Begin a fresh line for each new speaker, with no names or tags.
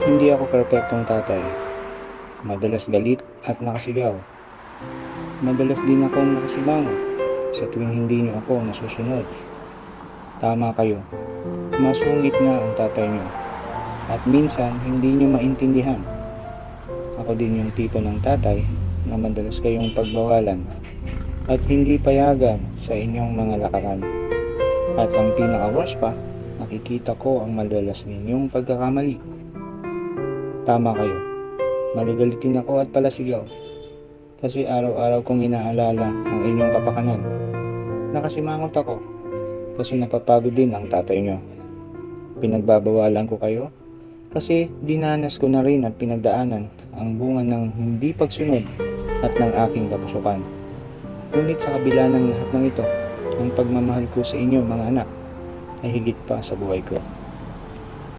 Hindi ako perpektong tatay. Madalas galit at nakasigaw. Madalas din akong nakasimango sa tuwing hindi niyo ako nasusunod. Tama kayo, masungit nga ang tatay niyo at minsan hindi niyo maintindihan. Ako din yung tipo ng tatay na madalas kayong pagbawalan at hindi payagan sa inyong mga lakaran. At ang pinaka-worst pa, nakikita ko ang madalas ninyong pagkakamali. Tama kayo, magagalitin ako at palasigaw kasi araw-araw kong inaalala ang inyong kapakanan. Nakasimangot ako kasi napapagod din ang tatay nyo. Pinagbabawalan ko kayo kasi dinanas ko na rin at pinagdaanan ang bunga ng hindi pagsunod at ng aking kapusukan. Ngunit sa kabila ng lahat ng ito, ang pagmamahal ko sa inyo mga anak ay higit pa sa buhay ko.